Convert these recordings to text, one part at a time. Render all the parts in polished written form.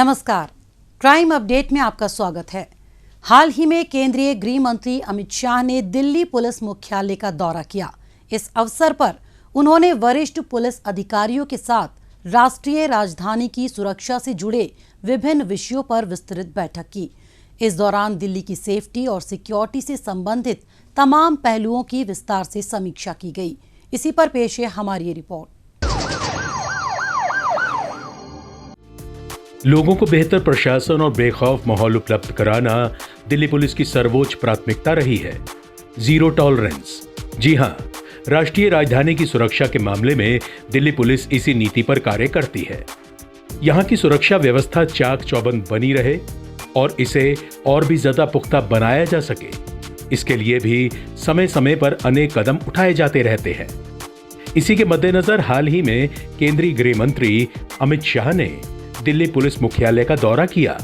नमस्कार, crime update में आपका स्वागत है। हाल ही में केंद्रीय गृह मंत्री अमित शाह ने दिल्ली पुलिस मुख्यालय का दौरा किया। इस अवसर पर उन्होंने वरिष्ठ पुलिस अधिकारियों के साथ राष्ट्रीय राजधानी की सुरक्षा से जुड़े विभिन्न विषयों पर विस्तृत बैठक की। इस दौरान दिल्ली की सेफ्टी और सिक्योरिटी से संबंधित तमाम पहलुओं की विस्तार से समीक्षा की गई। इसी पर पेश है हमारी ये रिपोर्ट। लोगों को बेहतर प्रशासन और बेखौफ माहौल उपलब्ध कराना दिल्ली पुलिस की सर्वोच्च प्राथमिकता रही है। Zero tolerance. जी हां, राष्ट्रीय राजधानी की सुरक्षा के मामले में दिल्ली पुलिस इसी नीति पर कार्य करती है। यहां की सुरक्षा व्यवस्था चाक चौबंद बनी रहे और इसे और भी ज्यादा पुख्ता बनाया जा सके, इसके लिए भी समय समय पर अनेक कदम उठाए जाते रहते हैं। इसी के मद्देनजर हाल ही में केंद्रीय गृह मंत्री अमित शाह ने दिल्ली पुलिस मुख्यालय का दौरा किया।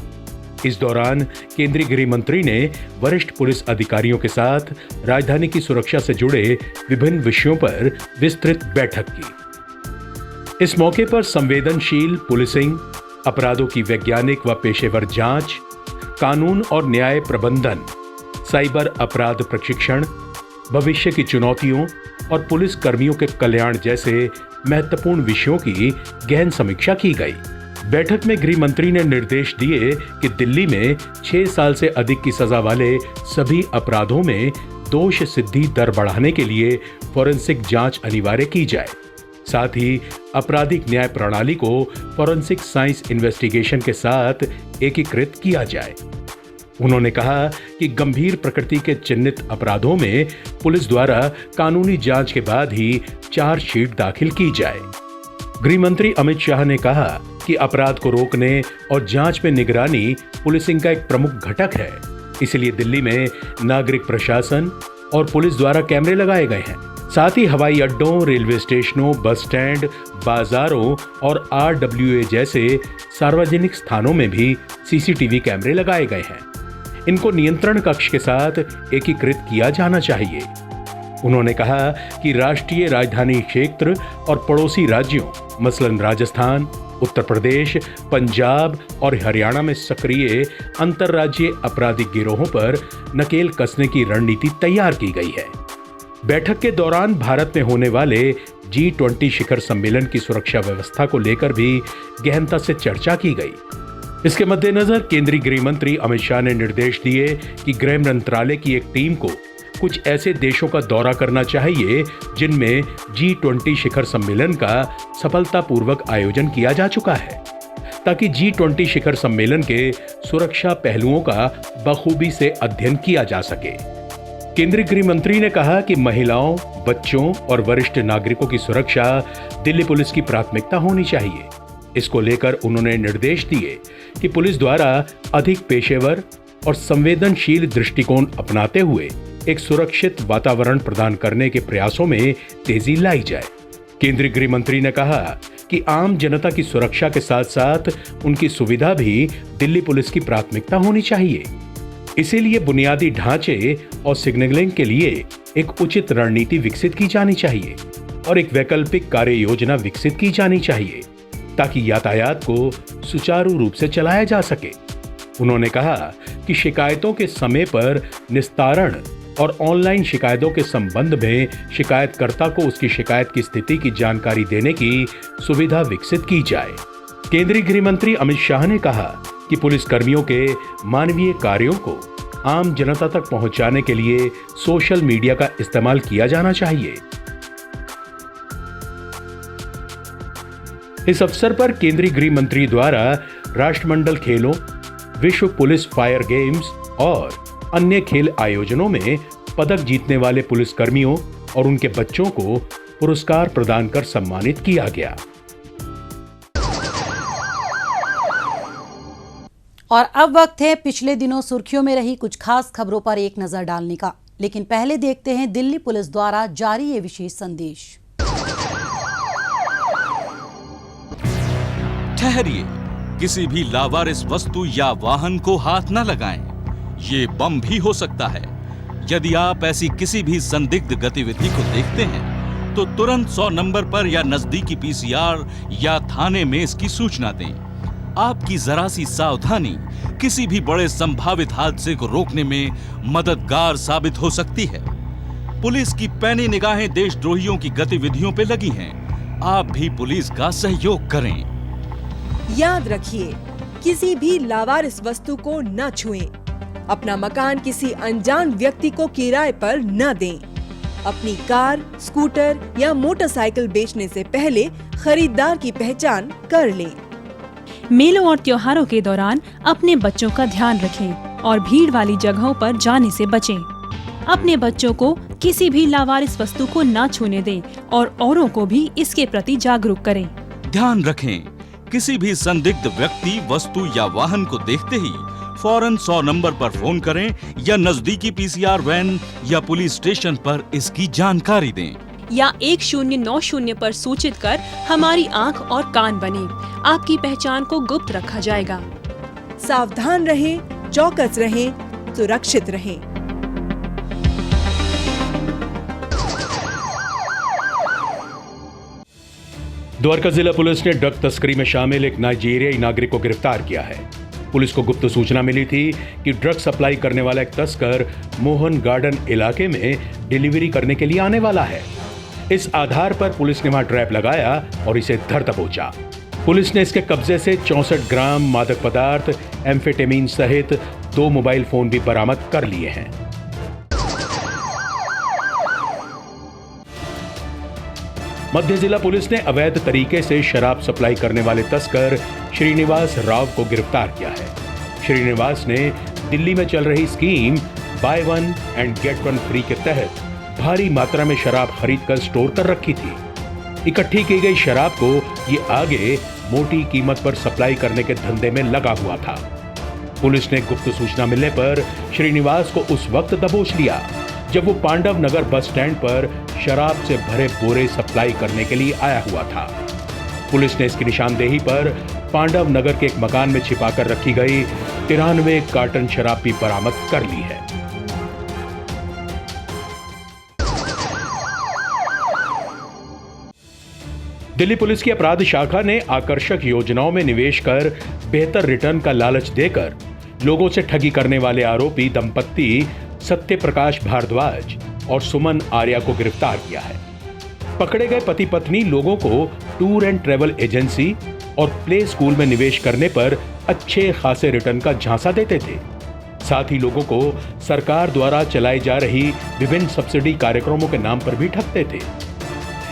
इस दौरान केंद्रीय गृह मंत्री ने वरिष्ठ पुलिस अधिकारियों के साथ राजधानी की सुरक्षा से जुड़े विभिन्न विषयों पर विस्तृत बैठक की। इस मौके पर संवेदनशील पुलिसिंग, अपराधों की वैज्ञानिक व पेशेवर जांच, कानून और न्याय प्रबंधन, साइबर अपराध प्रशिक्षण, भविष्य की चुनौतियों और पुलिस कर्मियों के कल्याण जैसे महत्वपूर्ण विषयों की गहन समीक्षा की गई। बैठक में गृह मंत्री ने निर्देश दिए कि दिल्ली में 6 साल से अधिक की सजा वाले सभी अपराधों में दोष सिद्धि दर बढ़ाने के लिए फॉरेंसिक जांच अनिवार्य की जाए। साथ ही आपराधिक न्याय प्रणाली को फॉरेंसिक साइंस इन्वेस्टिगेशन के साथ एकीकृत किया जाए। उन्होंने कहा कि गंभीर प्रकृति के चिन्हित अपराधों में पुलिस द्वारा कानूनी जांच के बाद ही चार्जशीट दाखिल की जाए। गृह मंत्री अमित शाह ने कहा कि अपराध को रोकने और जांच में निगरानी पुलिसिंग का एक प्रमुख घटक है। इसलिए दिल्ली में नागरिक प्रशासन और पुलिस द्वारा कैमरे लगाए गए हैं। साथ ही हवाई अड्डों, रेलवे स्टेशनों, बस स्टैंड, बाजारों और RWA जैसे सार्वजनिक स्थानों में भी CCTV कैमरे लगाए गए हैं। इनको नियंत्रण कक्ष के साथ एकीकृत किया जाना चाहिए। उन्होंने कहा कि राष्ट्रीय राजधानी क्षेत्र और पड़ोसी राज्यों मसलन राजस्थान, उत्तर प्रदेश, पंजाब और हरियाणा में सक्रिय अंतर्राज्यीय आपराधिक गिरोहों पर नकेल कसने की रणनीति तैयार की गई है। बैठक के दौरान भारत में होने वाले G20 शिखर सम्मेलन की सुरक्षा व्यवस्था को लेकर भी गहनता से चर्चा की गई। इसके मद्देनजर केंद्रीय गृह मंत्री अमित शाह ने निर्देश दिए कि गृह मंत्रालय की एक टीम को कुछ ऐसे देशों का दौरा करना चाहिए जिनमें G20 शिखर सम्मेलन का सफलतापूर्वक आयोजन किया जा चुका है, ताकि G20 शिखर सम्मेलन के सुरक्षा पहलुओं का बखूबी से अध्ययन किया जा सके। केंद्रीय गृह मंत्री ने कहा कि महिलाओं, बच्चों और वरिष्ठ नागरिकों की सुरक्षा दिल्ली पुलिस की प्राथमिकता होनी चाहिए। इसको लेकर उन्होंने निर्देश दिए कि पुलिस द्वारा अधिक पेशेवर और संवेदनशील दृष्टिकोण अपनाते हुए एक सुरक्षित वातावरण प्रदान करने के प्रयासों में तेजी लाई जाए। केंद्रीय गृह मंत्री ने कहा कि आम जनता की सुरक्षा के साथ साथ उनकी सुविधा भी दिल्ली पुलिस की प्राथमिकता होनी चाहिए। इसीलिए बुनियादी ढांचे और सिग्नलिंग के लिए एक उचित रणनीति विकसित की जानी चाहिए और एक वैकल्पिक कार्य योजना विकसित की जानी चाहिए ताकि यातायात को सुचारू रूप से चलाया जा सके। उन्होंने कहा कि शिकायतों के समय पर निस्तारण और ऑनलाइन शिकायतों के संबंध में शिकायतकर्ता को उसकी शिकायत की स्थिति की जानकारी देने की सुविधा विकसित की जाए। केंद्रीय गृह मंत्री अमित शाह ने कहा कि पुलिस कर्मियों के मानवीय कार्यों को आम जनता तक पहुंचाने के लिए सोशल मीडिया का इस्तेमाल किया जाना चाहिए। इस अवसर पर केंद्रीय गृह मंत्री द्वारा राष्ट्रमंडल खेलों, विश्व पुलिस फायर गेम्स और अन्य खेल आयोजनों में पदक जीतने वाले पुलिस कर्मियों और उनके बच्चों को पुरस्कार प्रदान कर सम्मानित किया गया। और अब वक्त है पिछले दिनों सुर्खियों में रही कुछ खास खबरों पर एक नजर डालने का। लेकिन पहले देखते हैं दिल्ली पुलिस द्वारा जारी ये विशेष संदेश। ठहरिए, किसी भी लावारिस वस्तु या वाहन को हाथ न लगाएं। ये बम भी हो सकता है। यदि आप ऐसी किसी भी संदिग्ध गतिविधि को देखते हैं तो तुरंत 100 नंबर पर या नजदीकी PCR या थाने में इसकी सूचना दें। आपकी जरा सी सावधानी किसी भी बड़े संभावित हादसे को रोकने में मददगार साबित हो सकती है। पुलिस की पैनी निगाहें देशद्रोहियों की गतिविधियों पे लगी हैं। आप भी पुलिस का सहयोग करें। याद रखिए, किसी भी लावारिस वस्तु को न छुएं। अपना मकान किसी अनजान व्यक्ति को किराए पर न दें। अपनी कार, स्कूटर या मोटरसाइकिल बेचने से पहले खरीदार की पहचान कर लें। मेलों और त्योहारों के दौरान अपने बच्चों का ध्यान रखें और भीड़ वाली जगहों पर जाने से बचें। अपने बच्चों को किसी भी लावारिस वस्तु को न छूने दें और औरों को भी इसके प्रति जागरूक करें। ध्यान रखें, किसी भी संदिग्ध व्यक्ति, वस्तु या वाहन को देखते ही फौरन 100 नंबर पर फोन करें या नजदीकी पीसीआर वैन या पुलिस स्टेशन पर इसकी जानकारी दें। या 1090 पर सूचित कर हमारी आंख और कान बने। आपकी पहचान को गुप्त रखा जाएगा। सावधान रहें, चौकस रहें, सुरक्षित रहें। द्वारका जिला पुलिस ने ड्रग तस्करी में शामिल एक नाइजीरियाई नागरिक को गिरफ्तार किया है। पुलिस को गुप्त सूचना मिली थी कि ड्रग सप्लाई करने वाला एक तस्कर मोहन गार्डन इलाके में डिलीवरी करने के लिए आने वाला है। इस आधार पर पुलिस ने वहां ट्रैप लगाया और इसे धर दबोचा। पुलिस ने इसके कब्जे से 64 ग्राम मादक पदार्थ, एम्फेटेमिन सहित 2 मोबाइल फोन भी बरामद कर लिए हैं। मध्य जिला पुलिस ने अवैध तरीके से शराब सप्लाई करने वाले तस्कर श्रीनिवास राव को गिरफ्तार किया है। श्रीनिवास ने दिल्ली में चल रही scheme buy 1 and get 1 free के तहत भारी मात्रा में शराब खरीदकर स्टोर कर रखी थी। इकट्ठी की गई शराब को ये आगे मोटी कीमत पर सप्लाई करने के धंधे में लगा हुआ था। पुलिस ने गुप्त सूचना मिलने पर श्रीनिवास को उस वक्त दबोच लिया जब वो पांडव नगर बस स्टैंड पर शराब से भरे बोरे सप्लाई करने के लिए आया हुआ था। पुलिस ने इसकी निशानदेही पर पांडव नगर के एक मकान में छिपाकर रखी गई 93 कार्टन शराब भी बरामद कर ली है। दिल्ली पुलिस की अपराध शाखा ने आकर्षक योजनाओं में निवेश कर बेहतर रिटर्न का लालच देकर लोगों से ठगी करने वाले आरोपी दंपत्ति सत्य प्रकाश भारद्वाज और सुमन आर्या को गिरफ्तार किया है। पकड़े गए पति पत्नी लोगों को टूर एंड ट्रेवल एजेंसी और प्ले स्कूल में निवेश करने पर अच्छे खासे रिटर्न का झांसा देते थे। साथ ही लोगों को सरकार द्वारा चलाई जा रही विभिन्न सब्सिडी कार्यक्रमों के नाम पर भी ठगते थे।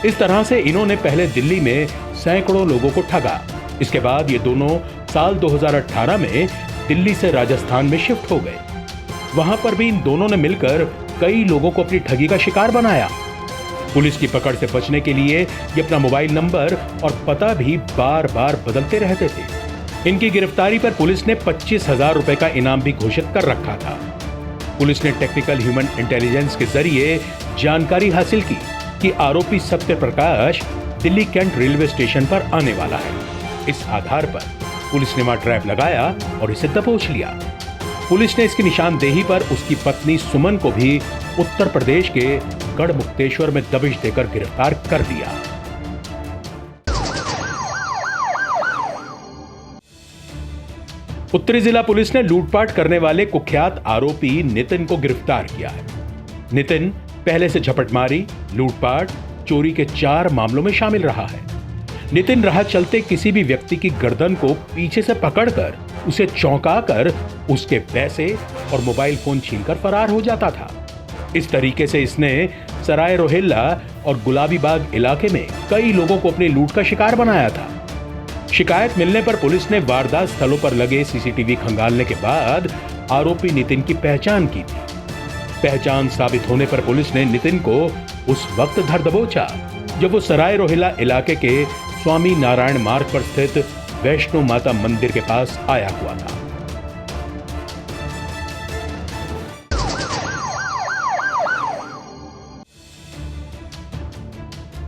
इस तरह से इन्होंने पहले दिल्ली में सैकड़ों लोगों को ठगा। इसके बाद ये दोनों साल 2018 में दिल्ली से राजस्थान में शिफ्ट हो गए। वहां पर भी इन दोनों ने मिलकर कई लोगों को अपनी ठगी का शिकार बनाया। पुलिस की पकड़ से बचने के लिए ये अपना मोबाइल नंबर और पता भी बार बार बदलते रहते थे। इनकी गिरफ्तारी पर पुलिस ने 25,000 रुपए का इनाम भी घोषित कर रखा था। पुलिस ने टेक्निकल ह्यूमन इंटेलिजेंस के जरिए जानकारी हासिल की कि आरोपी Satya Prakash Delhi cantt railway station पर आने वाला है। इस आधार पर पुलिस ने वहां ट्रैप लगाया और इसे दबोच लिया। पुलिस ने इसकी निशानदेही पर उसकी पत्नी सुमन को भी उत्तर प्रदेश के गढ़मुक्तेश्वर में दबिश देकर गिरफ्तार कर लिया। उत्तरी जिला पुलिस ने लूटपाट करने वाले कुख्यात आरोपी नितिन को गिरफ्तार किया है। नितिन पहले से झपटमारी, लूटपाट, चोरी के 4 मामलों में शामिल रहा है। नितिन राह चलते किसी भी व्यक्ति की गर्दन को पीछे से पकड़कर उसे चौंकाकर उसके पैसे और मोबाइल फोन छीनकर फरार हो जाता था। इस तरीके से इसने सराय रोहिल्ला और गुलाबी बाग इलाके में कई लोगों को अपनी लूट का शिकार बनाया था। शिकायत मिलने पर पुलिस ने वारदात स्थलों पर लगे सीसीटीवी खंगालने के बाद आरोपी नितिन की पहचान की थी। पहचान साबित होने पर पुलिस ने नितिन को उस वक्त धर दबोचा जब वो सराय रोहिल्ला इलाके के स्वामी नारायण मार्ग पर स्थित वैष्णो माता मंदिर के पास आया हुआ था।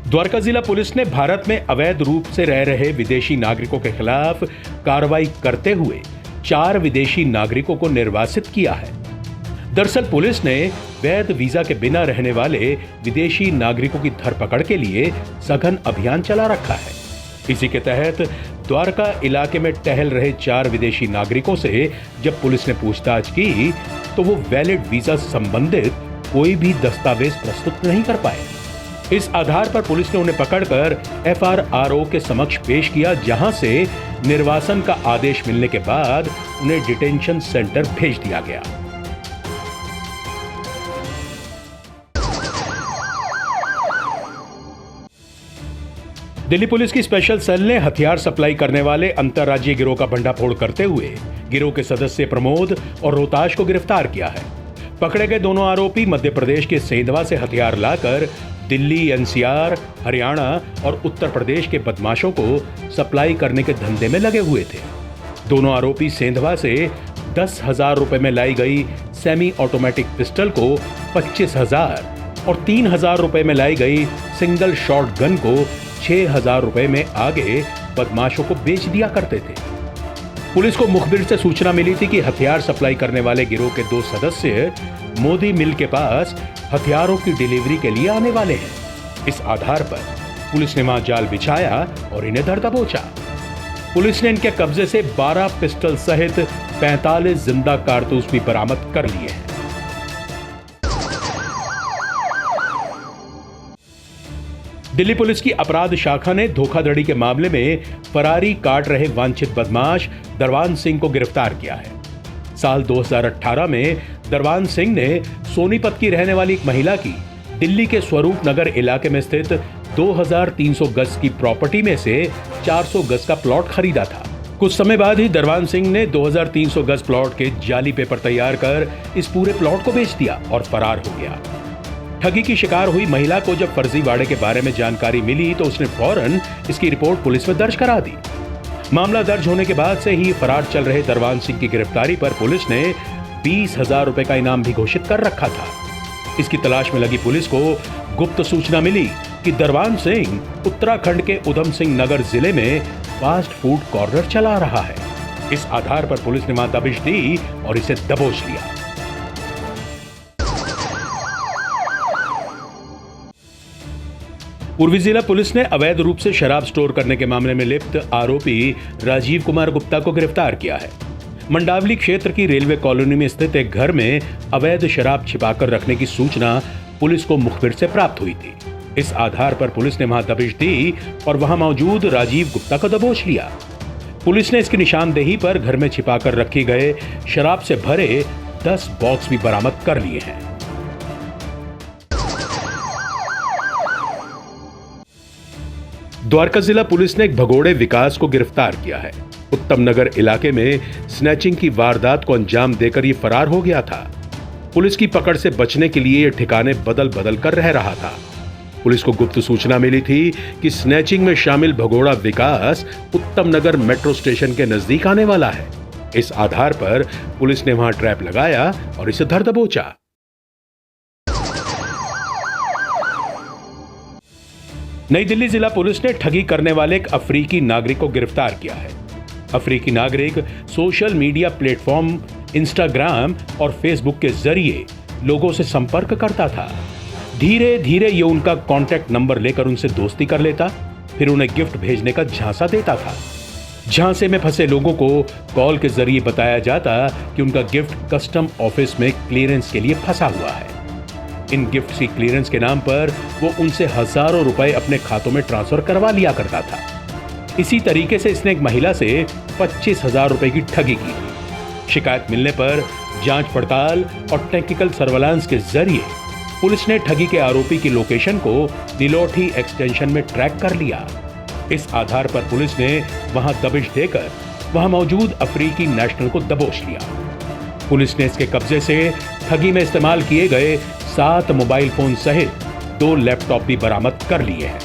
द्वारका जिला पुलिस ने भारत में अवैध रूप से रह रहे विदेशी नागरिकों के खिलाफ कार्रवाई करते हुए 4 विदेशी नागरिकों को निर्वासित किया है। दरअसल पुलिस ने वैध वीजा के बिना रहने वाले विदेशी नागरिकों की धरपकड़ के लिए सघन अभियान चला रखा है। इसी के तहत द्वारका इलाके में टहल रहे 4 विदेशी नागरिकों से जब पुलिस ने पूछताछ की तो वो वैलिड वीजा से संबंधित कोई भी दस्तावेज प्रस्तुत नहीं कर पाए। इस आधार पर पुलिस ने उन्हें पकड़कर FRRO के समक्ष पेश किया, जहां से निर्वासन का आदेश मिलने के बाद उन्हें डिटेंशन सेंटर भेज दिया गया। दिल्ली पुलिस की स्पेशल सेल ने हथियार सप्लाई करने वाले अंतर्राज्यीय गिरोह का भंडाफोड़ करते हुए गिरोह के सदस्य प्रमोद और रोहताश को गिरफ्तार किया है। पकड़े गए दोनों आरोपी मध्य प्रदेश के सेंधवा से हथियार लाकर दिल्ली, NCR, हरियाणा और उत्तर प्रदेश के बदमाशों को सप्लाई करने के धंधे में लगे हुए थे। दोनों आरोपी सेंधवा से 10,000 रुपए में लाई गई सेमी ऑटोमेटिक पिस्टल को 25,000 और 3,000 रुपए में लाई गई सिंगल शॉट गन को 6,000 रुपए में आगे बदमाशों को बेच दिया करते थे। पुलिस को मुखबिर से सूचना मिली थी कि हथियार सप्लाई करने वाले गिरोह के 2 सदस्य मोदी मिल के पास हथियारों की डिलीवरी के लिए आने वाले हैं। इस आधार पर पुलिस ने वहां जाल बिछाया और इन्हें धर दबोचा। पुलिस ने इनके कब्जे से 12 पिस्टल सहित 45 जिंदा कारतूस भी बरामद कर लिए हैं। दिल्ली पुलिस की अपराध शाखा ने धोखाधड़ी के मामले में फरारी काट रहे वांछित बदमाश दरवान सिंह को गिरफ्तार किया है। साल 2018 में दरवान सिंह ने सोनीपत की रहने वाली एक महिला की दिल्ली के स्वरूप नगर इलाके में स्थित 2300 गज की प्रॉपर्टी में से 400 गज का प्लॉट खरीदा था। कुछ समय बाद ही दरवान सिंह ने 2300 गज प्लॉट के जाली पेपर तैयार कर इस पूरे प्लॉट को बेच दिया और फरार हो गया। ठगी की शिकार हुई महिला को जब फर्जीवाड़े के बारे में जानकारी मिली तो उसने फौरन इसकी रिपोर्ट पुलिस में दर्ज करा दी। मामला दर्ज होने के बाद से ही फरार चल रहे दरवान सिंह की गिरफ्तारी पर पुलिस ने 20,000 रुपए का इनाम भी घोषित कर रखा था। इसकी तलाश में लगी पुलिस को गुप्त सूचना मिली कि दरवान सिंह उत्तराखंड के उधम सिंह नगर जिले में फास्ट फूड कॉर्नर चला रहा है। इस आधार पर पुलिस ने वहां दबिश दी और इसे दबोच लिया। पूर्वी जिला पुलिस ने अवैध रूप से शराब स्टोर करने के मामले में लिप्त आरोपी राजीव कुमार गुप्ता को गिरफ्तार किया है। मंडावली क्षेत्र की रेलवे कॉलोनी में स्थित एक घर में अवैध शराब छिपाकर रखने की सूचना पुलिस को मुखबिर से प्राप्त हुई थी। इस आधार पर पुलिस ने वहां दबिश दी और वहां मौजूद राजीव गुप्ता को दबोच लिया। पुलिस ने इसकी निशानदेही पर घर में छिपाकर रखे गए शराब से भरे 10 बॉक्स भी बरामद कर लिए हैं। द्वारका जिला पुलिस ने एक भगोड़े विकास को गिरफ्तार किया है। उत्तम नगर इलाके में स्नैचिंग की वारदात को अंजाम देकर ये फरार हो गया था। पुलिस की पकड़ से बचने के लिए ये ठिकाने बदल बदल कर रह रहा था। पुलिस को गुप्त सूचना मिली थी कि स्नैचिंग में शामिल भगोड़ा विकास उत्तम नगर मेट्रो स्टेशन के नजदीक आने वाला है। इस आधार पर पुलिस ने वहां ट्रैप लगाया और इसे धर दबोचा। नई दिल्ली जिला पुलिस ने ठगी करने वाले एक अफ्रीकी नागरिक को गिरफ्तार किया है। अफ्रीकी नागरिक सोशल मीडिया प्लेटफॉर्म इंस्टाग्राम और फेसबुक के जरिए लोगों से संपर्क करता था। धीरे धीरे ये उनका कॉन्टैक्ट नंबर लेकर उनसे दोस्ती कर लेता, फिर उन्हें गिफ्ट भेजने का झांसा देता था। झांसे में फंसे लोगों को कॉल के जरिए बताया जाता कि उनका गिफ्ट कस्टम ऑफिस में क्लियरेंस के लिए फंसा हुआ है। इन गिफ्ट की क्लियरेंस के नाम पर वो उनसे हजारों रुपए अपने खातों में ट्रांसफर करवा लिया करता था। इसी तरीके से इसने एक महिला से 25,000 रुपए की ठगी की। शिकायत मिलने पर जांच पड़ताल और टेक्निकल सर्वेलांस के जरिए पुलिस ने ठगी के आरोपी की लोकेशन को नीलोठी एक्सटेंशन में ट्रैक कर लिया। इस आधार पर पुलिस ने वहां दबिश देकर वहां मौजूद अफ्रीकी नेशनल को दबोच लिया। पुलिस ने इसके कब्जे से ठगी में इस्तेमाल किए गए 7 मोबाइल फोन सहित 2 लैपटॉप भी बरामद कर लिए हैं।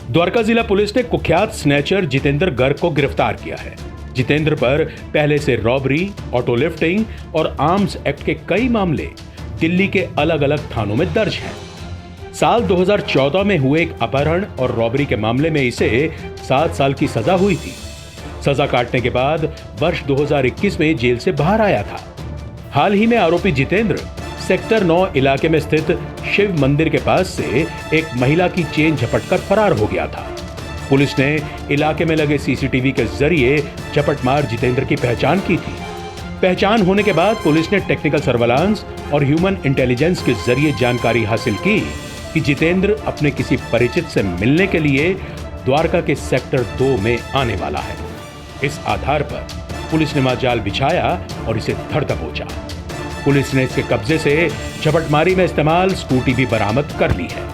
द्वारका जिला पुलिस ने कुख्यात स्नैचर जितेंद्र गर्ग को गिरफ्तार किया है। जितेंद्र पर पहले से रॉबरी, ऑटो लिफ्टिंग और आर्म्स एक्ट के कई मामले दिल्ली के अलग अलग थानों में दर्ज हैं। साल 2014 में हुए एक अपहरण और रॉबरी के मामले में इसे 7 साल की सजा हुई थी। सजा काटने के बाद वर्ष 2021 में जेल से बाहर आया था। हाल ही में आरोपी जितेंद्र सेक्टर 9 इलाके में स्थित शिव मंदिर के पास से एक महिला की चेन झपटकर फरार हो गया था। पुलिस ने इलाके में लगे सीसीटीवी के जरिए झपटमार जितेंद्र की पहचान की थी। पहचान होने के बाद पुलिस ने टेक्निकल सर्वेलांस और ह्यूमन इंटेलिजेंस के जरिए जानकारी हासिल की कि जितेंद्र अपने किसी परिचित से मिलने के लिए द्वारका के सेक्टर 2 में आने वाला है। इस आधार पर पुलिस ने वहां जाल बिछाया और इसे धर दबोचा। पुलिस ने इसके कब्जे से झपटमारी में इस्तेमाल स्कूटी भी बरामद कर ली है।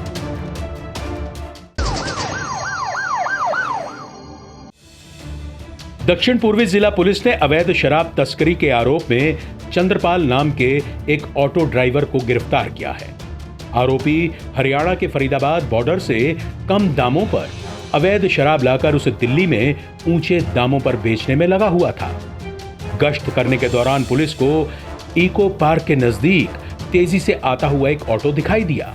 दक्षिण पूर्वी जिला पुलिस ने अवैध शराब तस्करी के आरोप में चंद्रपाल नाम के एक ऑटो ड्राइवर को गिरफ्तार किया है। आरोपी हरियाणा के फरीदाबाद बॉर्डर से कम दामों पर अवैध शराब लाकर उसे दिल्ली में ऊंचे दामों पर बेचने में लगा हुआ था। गश्त करने के दौरान पुलिस को इको पार्क के नजदीक तेजी से आता हुआ एक ऑटो दिखाई दिया।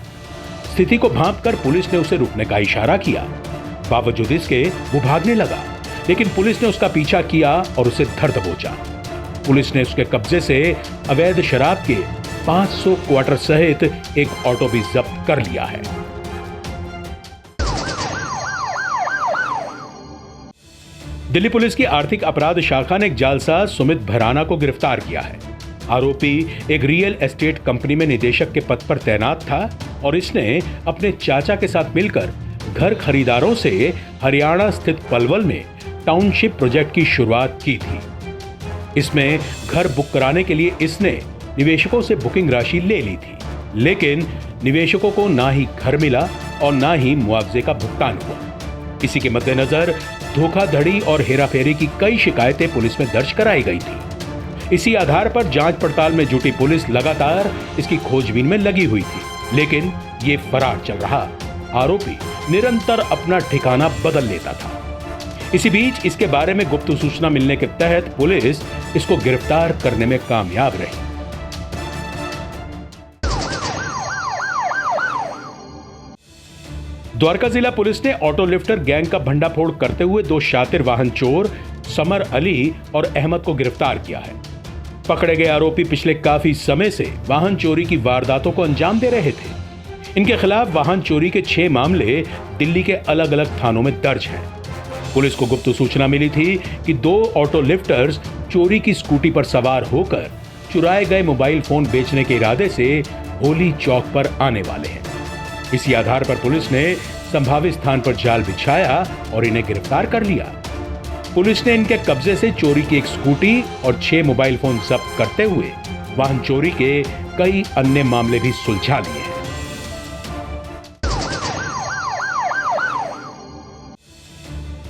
स्थिति को भांपकर पुलिस ने उसे रुकने का इशारा किया। बावजूद इसके वो भागने लगा, लेकिन पुलिस ने उसका पीछा किया और उसे धर दबोचा। पुलिस ने उसके कब्जे से अवैध शराब के 500 क्वार्टर सहित एक ऑटो भी जब्त कर लिया है। दिल्ली पुलिस की आर्थिक अपराध शाखा ने एक जालसाज सुमित भराना को गिरफ्तार किया है। आरोपी एक रियल एस्टेट कंपनी में निदेशक के पद पर तैनात था और इसने अपने चाचा के साथ मिलकर घर खरीदारों से हरियाणा स्थित पलवल में टाउनशिप प्रोजेक्ट की शुरुआत की थी। इसमें घर बुक कराने के लिए इसने निवेशकों से बुकिंग राशि ले ली थी, लेकिन निवेशकों को ना ही घर मिला और ना ही मुआवजे का भुगतान हुआ। इसी के मद्देनजर धोखाधड़ी और हेराफेरी की कई शिकायतें पुलिस में दर्ज कराई गई थी। इसी आधार पर जांच पड़ताल में जुटी पुलिस लगातार इसकी खोजबीन में लगी हुई थी, लेकिन ये फरार चल रहा। आरोपी निरंतर अपना ठिकाना बदल लेता था। इसी बीच इसके बारे में गुप्त सूचना मिलने के तहत पुलिस इसको गिरफ्तार करने में कामयाब रही। द्वारका जिला पुलिस ने ऑटो लिफ्टर गैंग का भंडाफोड़ करते हुए 2 शातिर वाहन चोर समर अली और अहमद को गिरफ्तार किया है। पकड़े गए आरोपी पिछले काफी समय से वाहन चोरी की वारदातों को अंजाम दे रहे थे। इनके खिलाफ वाहन चोरी के 6 मामले दिल्ली के अलग अलग थानों में दर्ज हैं। पुलिस को गुप्त सूचना मिली थी कि 2 ऑटो लिफ्टर्स चोरी की स्कूटी पर सवार होकर चुराए गए मोबाइल फोन बेचने के इरादे से होली चौक पर आने वाले हैं। इसी आधार पर पुलिस ने संभावित स्थान पर जाल बिछाया और इन्हें गिरफ्तार कर लिया। पुलिस ने इनके कब्जे से चोरी की एक स्कूटी और 6 मोबाइल फोन जब्त करते हुए वाहन चोरी के कई अन्य मामले भी सुलझा लिए हैं।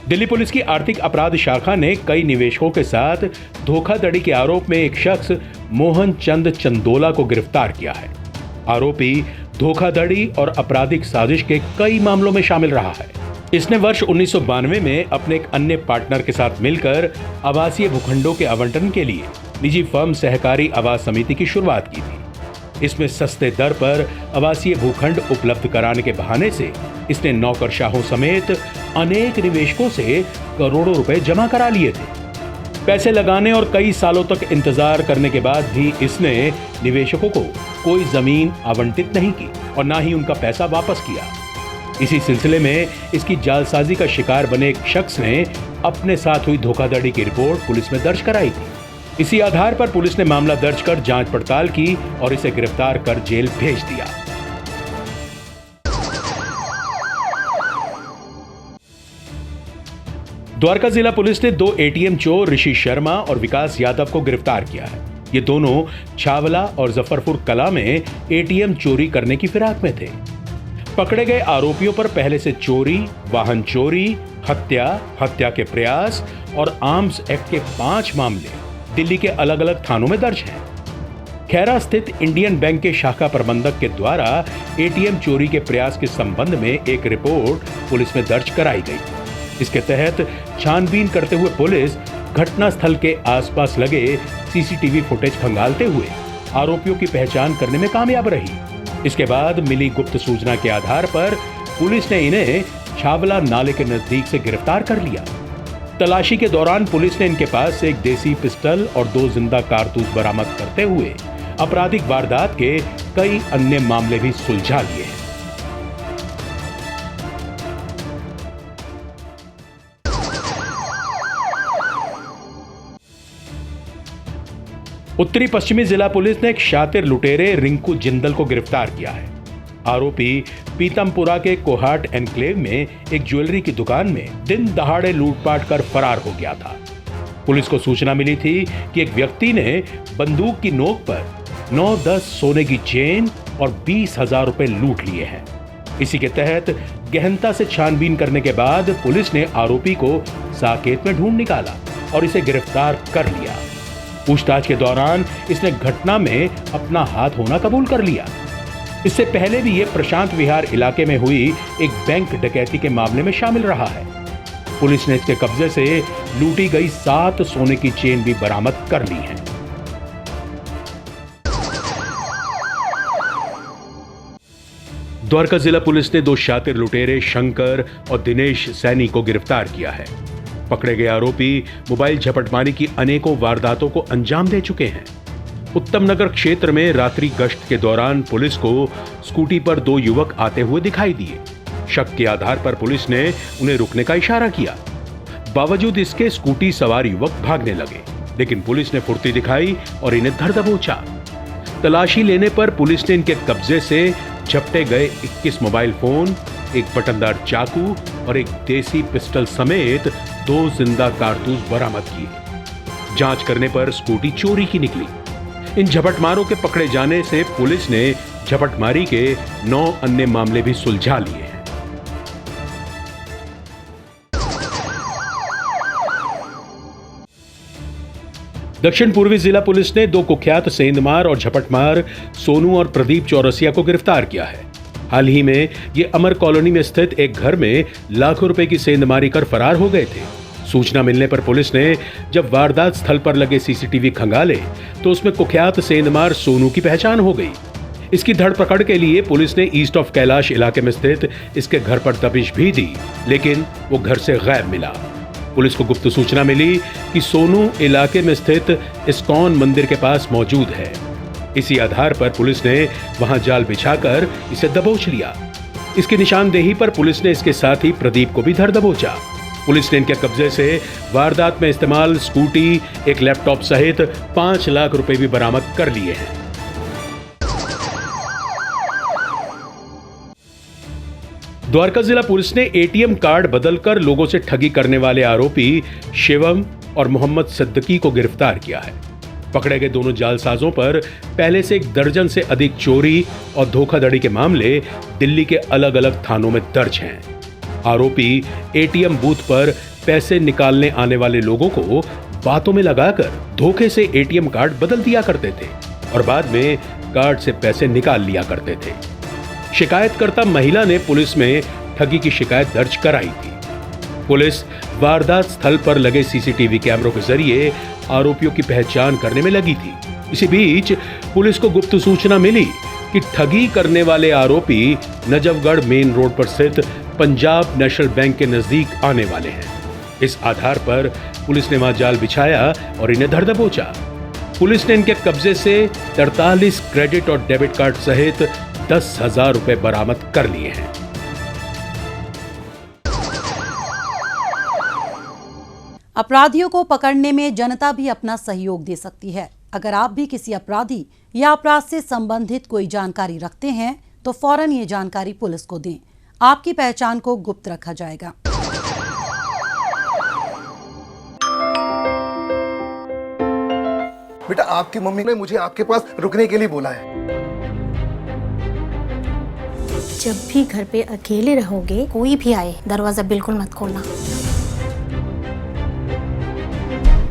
दिल्ली पुलिस की आर्थिक अपराध शाखा ने कई निवेशकों के साथ धोखाधड़ी के आरोप में एक शख्स मोहन चंद चंदोला को गिरफ्तार किया है। आरोपी धोखाधड़ी और आपराधिक साजिश के कई मामलों में शामिल रहा है। इसने वर्ष 1992 में अपने एक अन्य पार्टनर के साथ मिलकर आवासीय भूखंडों के आवंटन के लिए निजी फर्म सहकारी आवास समिति की शुरुआत की थी। इसमें सस्ते दर पर आवासीय भूखंड उपलब्ध कराने के बहाने से इसने नौकरशाहों समेत अनेक निवेशकों से करोड़ों रुपए जमा करा लिए थे। पैसे लगाने और कई सालों तक इंतजार करने के बाद भी इसने निवेशकों को कोई जमीन आवंटित नहीं की और ना ही उनका पैसा वापस किया। इसी सिलसिले में इसकी जालसाजी का शिकार बने एक शख्स ने अपने साथ हुई धोखाधड़ी की रिपोर्ट पुलिस में दर्ज कराई थी। इसी आधार पर पुलिस ने मामला दर्ज कर जांच पड़ताल की और इसे गिरफ्तार कर जेल भेज दिया। द्वारका जिला पुलिस ने 2 एटीएम चोर ऋषि शर्मा और विकास यादव को गिरफ्तार किया है। ये दोनों छावला और जफरपुर कला में एटीएम चोरी करने की फिराक में थे। पकड़े गए आरोपियों पर पहले से चोरी, वाहन चोरी, हत्या के प्रयास और आर्म्स एक्ट के 5 मामले दिल्ली के अलग अलग थानों में दर्ज हैं। खैरा स्थित इंडियन बैंक के शाखा प्रबंधक के द्वारा एटीएम चोरी के प्रयास के संबंध में एक रिपोर्ट पुलिस में दर्ज कराई गई। इसके तहत छानबीन करते हुए पुलिस घटना स्थल के आसपास लगे सीसीटीवी फुटेज खंगालते हुए आरोपियों की पहचान करने में कामयाब रही। इसके बाद मिली गुप्त सूचना के आधार पर पुलिस ने इन्हें छावला नाले के नजदीक से गिरफ्तार कर लिया। तलाशी के दौरान पुलिस ने इनके पास से एक देसी पिस्टल और 2 जिंदा कारतूस बरामद करते हुए आपराधिक वारदात के कई अन्य मामले भी सुलझा लिए हैं। उत्तरी पश्चिमी जिला पुलिस ने एक शातिर लुटेरे रिंकू जिंदल को गिरफ्तार किया है। आरोपी पीतमपुरा के कोहाट एनक्लेव में एक ज्वेलरी की दुकान में दिन दहाड़े लूटपाट कर फरार हो गया था। पुलिस को सूचना मिली थी कि एक व्यक्ति ने बंदूक की नोक पर 9-10 सोने की चेन और 20,000 रुपए लूट लिए हैं। इसी के तहत गहनता से छानबीन करने के बाद पुलिस ने आरोपी को साकेत में ढूंढ निकाला और इसे गिरफ्तार कर लिया। पूछताछ के दौरान इसने घटना में अपना हाथ होना कबूल कर लिया। इससे पहले भी ये प्रशांत विहार इलाके में हुई एक बैंक डकैती के मामले में शामिल रहा है। पुलिस ने इसके कब्जे से लूटी गई 7 सोने की चेन भी बरामद कर ली है। द्वारका जिला पुलिस ने 2 शातिर लुटेरे शंकर और दिनेश सैनी को गिरफ्तार किया है। पकड़े गए आरोपी मोबाइल झपटमारी की अनेकों वारदातों को अंजाम दे चुके हैं। उत्तम नगर क्षेत्र में रात्रि गश्त के दौरान पुलिस को स्कूटी पर 2 युवक आते हुए दिखाई दिए। शक के आधार पर पुलिस ने उन्हें रुकने का इशारा किया। बावजूद इसके स्कूटी सवार युवक भागने लगे, लेकिन पुलिस ने फुर्ती दिखाई और इन्हें धर दबोचा। तलाशी लेने पर पुलिस ने इनके कब्जे से झपटे गए 21 मोबाइल फोन, एक बटनदार चाकू और एक देसी पिस्टल समेत 2 जिंदा कारतूस बरामद किए। जांच करने पर स्कूटी चोरी की निकली। इन झपटमारों के पकड़े जाने से पुलिस ने झपटमारी के 9 अन्य मामले भी सुलझा लिए हैं। दक्षिण पूर्वी जिला पुलिस ने 2 कुख्यात सेंधमार और झपटमार सोनू और प्रदीप चौरसिया को गिरफ्तार किया है। हाल ही में ये अमर कॉलोनी में स्थित एक घर में लाखों रुपए की सेंधमारी कर फरार हो गए थे। सूचना मिलने पर पुलिस ने जब वारदात स्थल पर लगे सीसीटीवी खंगाले तो उसमें कुख्यात सेंधमार सोनू की पहचान हो गई। इसकी धरपकड़ के लिए पुलिस ने ईस्ट ऑफ कैलाश इलाके में स्थित इसके घर पर दबिश भी दी, लेकिन वो घर से गायब मिला। पुलिस को गुप्त सूचना मिली कि सोनू इलाके में स्थित इस्कॉन मंदिर के पास मौजूद है। इसी आधार पर पुलिस ने वहां जाल बिछाकर इसे दबोच लिया। इसकी निशानदेही पर पुलिस ने इसके साथ ही प्रदीप को भी धर दबोचा। पुलिस ने इनके कब्जे से वारदात में इस्तेमाल स्कूटी, एक लैपटॉप सहित 5 लाख रुपए भी बरामद कर लिए हैं। द्वारका जिला पुलिस ने एटीएम कार्ड बदलकर लोगों से ठगी करने वाले आरोपी शिवम और मोहम्मद सिद्दीकी को गिरफ्तार किया है। पकड़े गए दोनों जालसाजों पर पहले से 1 दर्जन से अधिक चोरी और धोखाधड़ी के मामले दिल्ली के अलग अलग थानों में दर्ज हैं। आरोपी एटीएम बूथ पर पैसे निकालने आने वाले लोगों को बातों में लगाकर धोखे से एटीएम कार्ड बदल दिया करते थे और बाद में कार्ड से पैसे निकाल लिया करते थे। शिकायतकर्ता महिला ने पुलिस में ठगी की शिकायत दर्ज कराई थी। पुलिस वारदात स्थल पर लगे सीसीटीवी कैमरों के जरिए आरोपियों की पहचान करने में लगी थी। इसी बीच पुलिस को गुप्त सूचना मिली कि ठगी करने वाले आरोपी नजफगढ़ मेन रोड पर स्थित पंजाब नेशनल बैंक के नजदीक आने वाले हैं। इस आधार पर पुलिस ने वहां जाल बिछाया और इन्हें धर दबोचा। पुलिस ने इनके कब्जे से 43 क्रेडिट और डेबिट कार्ड सहित 10,000 रुपए बरामद कर लिए हैं। अपराधियों को पकड़ने में जनता भी अपना सहयोग दे सकती है। अगर आप भी किसी अपराधी या अपराध से संबंधित कोई जानकारी रखते हैं तो फौरन ये जानकारी पुलिस को दें। आपकी पहचान को गुप्त रखा जाएगा। बेटा, आपकी मम्मी ने मुझे आपके पास रुकने के लिए बोला है। जब भी घर पे अकेले रहोगे, कोई भी आए दरवाजा बिल्कुल मत खोलना।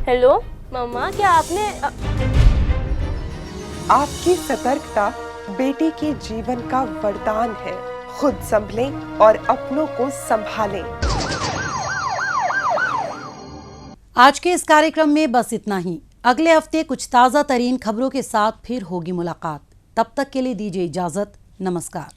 हेलो मम्मा, क्या आपने आपकी सतर्कता बेटे के जीवन का वरदान है। खुद संभलें और अपनों को संभालें। आज के इस कार्यक्रम में बस इतना ही। अगले हफ्ते कुछ ताजा तरीन खबरों के साथ फिर होगी मुलाकात। तब तक के लिए दीजिए इजाजत। नमस्कार।